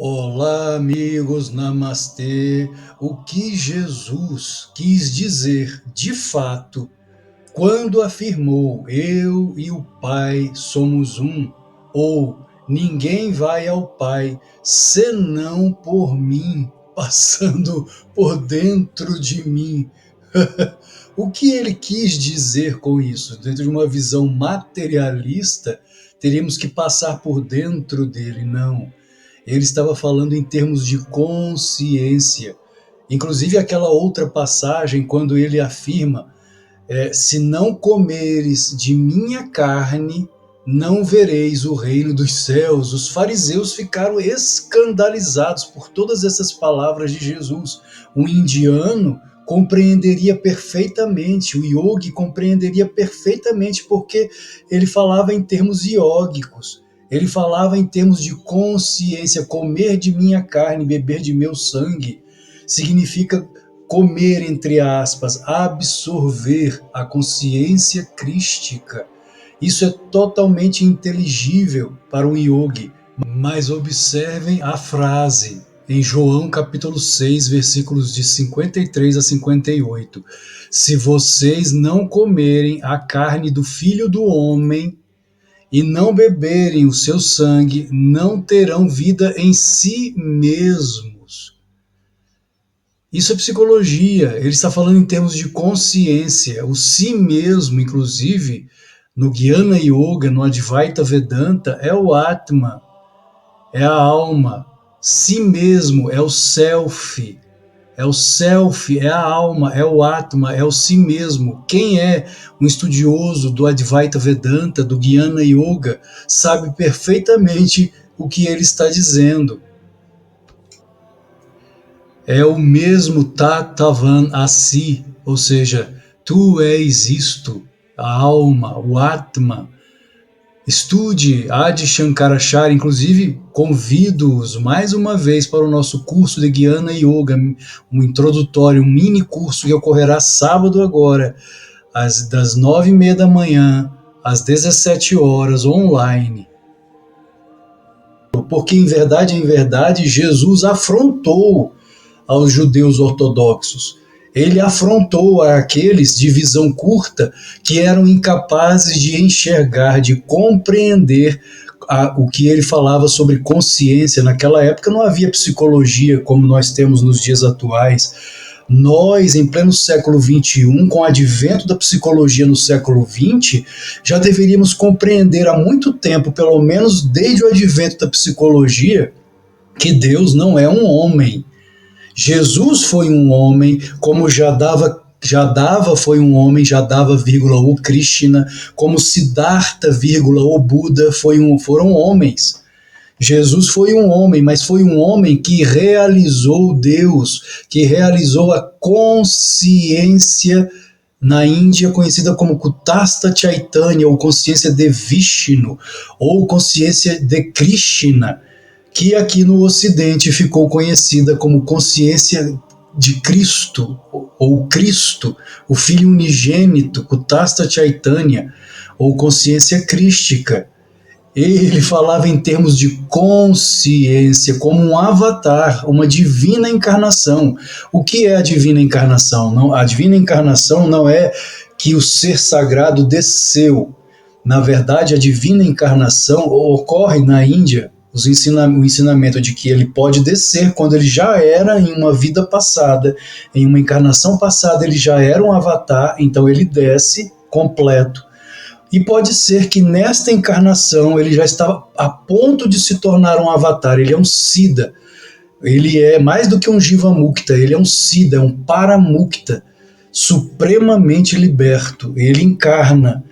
Olá, amigos, namastê. O que Jesus quis dizer de fato quando afirmou: Eu e o Pai somos um, ou ninguém vai ao Pai senão por mim, passando por dentro de mim. O que ele quis dizer com isso? Dentro de uma visão materialista, teríamos que passar por dentro dele, não. Ele estava falando em termos de consciência. Inclusive aquela outra passagem, quando ele afirma: se não comeres de minha carne, não vereis o reino dos céus. Os fariseus ficaram escandalizados por todas essas palavras de Jesus. Um indiano compreenderia perfeitamente, o yogi compreenderia perfeitamente, porque ele falava em termos iógicos. Ele falava em termos de consciência. Comer de minha carne, beber de meu sangue, significa comer, entre aspas, absorver a consciência crística. Isso é totalmente inteligível para um yogi. Mas observem a frase em João capítulo 6, versículos de 53 a 58. Se vocês não comerem a carne do Filho do Homem e não beberem o seu sangue, não terão vida em si mesmos. Isso é psicologia, ele está falando em termos de consciência. O si mesmo, inclusive, no Jnana Yoga, no Advaita Vedanta, é o Atma, é a alma. Si mesmo é o self, é a alma, é o Atma, é o si mesmo. Quem é um estudioso do Advaita Vedanta, do Jnana Yoga, sabe perfeitamente o que ele está dizendo. É o mesmo Tatavan Asi, ou seja, tu és isto, a alma, o Atma. Estude Adi Shankaracharya, inclusive convido-os mais uma vez para o nosso curso de Jnana Yoga, um introdutório, um mini curso que ocorrerá sábado agora, das 9h30 da manhã às 17 horas, online. Porque em verdade, Jesus afrontou aos judeus ortodoxos. Ele afrontou aqueles de visão curta que eram incapazes de enxergar, de compreender o que ele falava sobre consciência. Naquela época não havia psicologia como nós temos nos dias atuais. Nós, em pleno século XXI, com o advento da psicologia no século XX, já deveríamos compreender há muito tempo, pelo menos desde o advento da psicologia, que Deus não é um homem. Jesus foi um homem, como Jadava foi um homem, Jadava, o Krishna, como Siddhartha, o Buda foram homens. Jesus foi um homem, mas foi um homem que realizou Deus, que realizou a consciência na Índia, conhecida como Kutastha Chaitanya, ou consciência de Vishnu, ou consciência de Krishna, que aqui no Ocidente ficou conhecida como consciência de Cristo, ou Cristo, o Filho unigênito, Kutastha Chaitanya, ou consciência crística. Ele falava em termos de consciência, como um avatar, uma divina encarnação. O que é a divina encarnação? Não, a divina encarnação não é que o ser sagrado desceu. Na verdade, a divina encarnação ocorre na Índia, o ensinamento de que ele pode descer quando ele já era em uma vida passada, em uma encarnação passada, ele já era um avatar, então ele desce completo. E pode ser que nesta encarnação ele já está a ponto de se tornar um avatar, ele é um Siddha, ele é mais do que um Jivamukta, ele é um Siddha, é um Paramukta, supremamente liberto, ele encarna.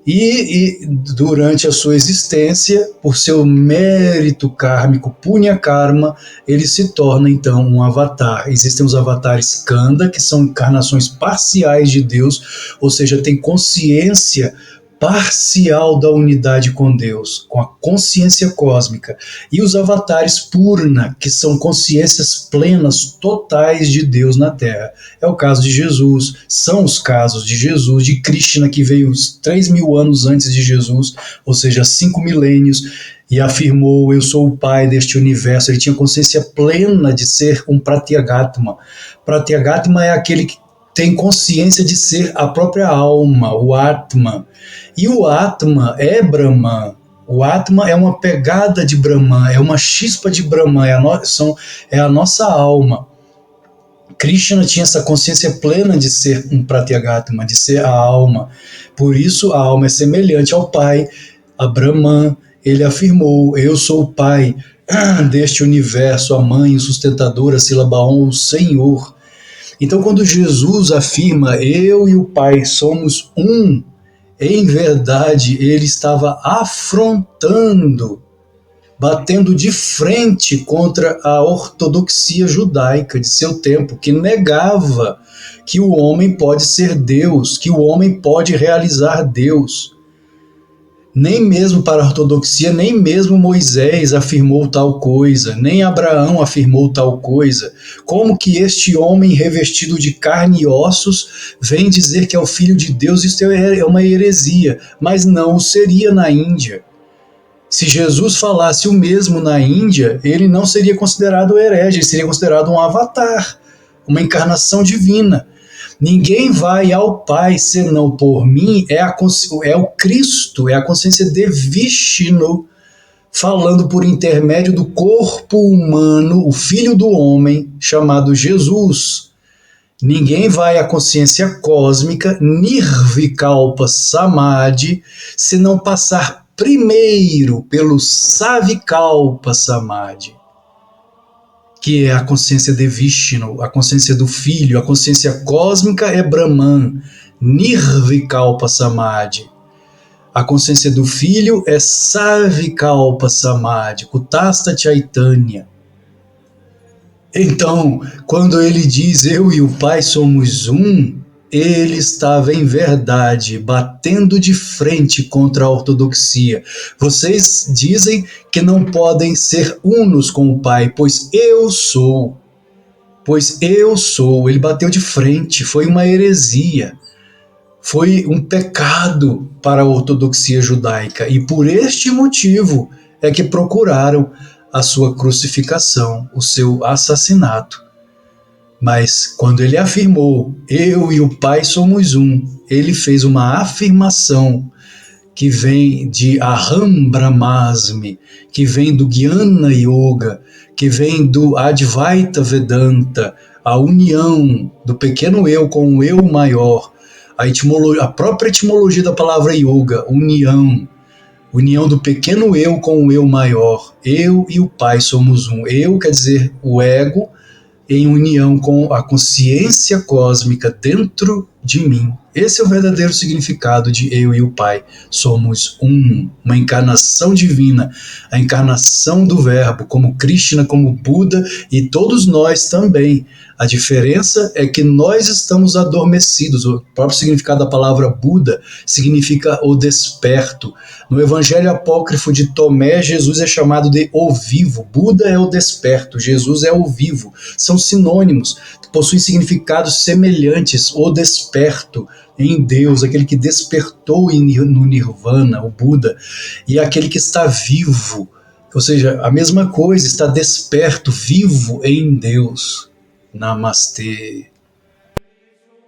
E durante a sua existência, por seu mérito kármico, Punya Karma, ele se torna então um avatar. Existem os avatares Skanda, que são encarnações parciais de Deus, ou seja, tem consciência parcial da unidade com Deus, com a consciência cósmica, e os avatares Purna, que são consciências plenas, totais de Deus na Terra. É o caso de Jesus, são os casos de Jesus, de Krishna, que veio 3.000 anos antes de Jesus, ou seja, 5 milênios, e afirmou: eu sou o pai deste universo. Ele tinha consciência plena de ser um Pratyagatma. Pratyagatma é aquele que tem consciência de ser a própria alma, o Atma. E o Atma é Brahman. O Atma é uma pegada de Brahman, é uma chispa de Brahman, é a nossa alma. Krishna tinha essa consciência plena de ser um Pratyagatma, de ser a alma. Por isso a alma é semelhante ao Pai, a Brahman. Ele afirmou: eu sou o Pai deste universo, a Mãe, o sustentador, a Silabaon, o Senhor. Então, quando Jesus afirma: eu e o Pai somos um, em verdade, ele estava afrontando, batendo de frente contra a ortodoxia judaica de seu tempo, que negava que o homem pode ser Deus, que o homem pode realizar Deus. Nem mesmo para a ortodoxia, nem mesmo Moisés afirmou tal coisa, nem Abraão afirmou tal coisa. Como que este homem revestido de carne e ossos vem dizer que é o Filho de Deus? Isso é uma heresia, mas não o seria na Índia. Se Jesus falasse o mesmo na Índia, ele não seria considerado herege, ele seria considerado um avatar, uma encarnação divina. Ninguém vai ao Pai senão por mim, é o Cristo, é a consciência de Vishnu, falando por intermédio do corpo humano, o Filho do Homem, chamado Jesus. Ninguém vai à consciência cósmica, Nirvikalpa Samadhi, se não passar primeiro pelo Savikalpa Samadhi, que é a consciência de Vishnu, a consciência do Filho. A consciência cósmica é Brahman, Nirvikalpa Samadhi. A consciência do Filho é Savikalpa Samadhi, Kutastha Chaitanya. Então, quando ele diz eu e o Pai somos um, ele estava em verdade batendo de frente contra a ortodoxia. Vocês dizem que não podem ser unos com o Pai, pois eu sou. Pois eu sou. Ele bateu de frente, foi uma heresia. Foi um pecado para a ortodoxia judaica. E por este motivo é que procuraram a sua crucificação, o seu assassinato. Mas quando ele afirmou, eu e o Pai somos um, ele fez uma afirmação que vem de Aham Brahmasmi, que vem do Jnana Yoga, que vem do Advaita Vedanta, a união do pequeno eu com o eu maior, a própria etimologia da palavra yoga, união do pequeno eu com o eu maior. Eu e o Pai somos um. Eu quer dizer o ego, em união com a consciência cósmica dentro de mim. Esse é o verdadeiro significado de eu e o Pai. Somos um, uma encarnação divina, a encarnação do Verbo, como Krishna, como Buda e todos nós também. A diferença é que nós estamos adormecidos. O próprio significado da palavra Buda significa o desperto. No Evangelho Apócrifo de Tomé, Jesus é chamado de o vivo. Buda é o desperto, Jesus é o vivo. São sinônimos, possuem significados semelhantes. O desperto em Deus, aquele que despertou no Nirvana, o Buda, e aquele que está vivo, ou seja, a mesma coisa, está desperto, vivo em Deus. Namastê.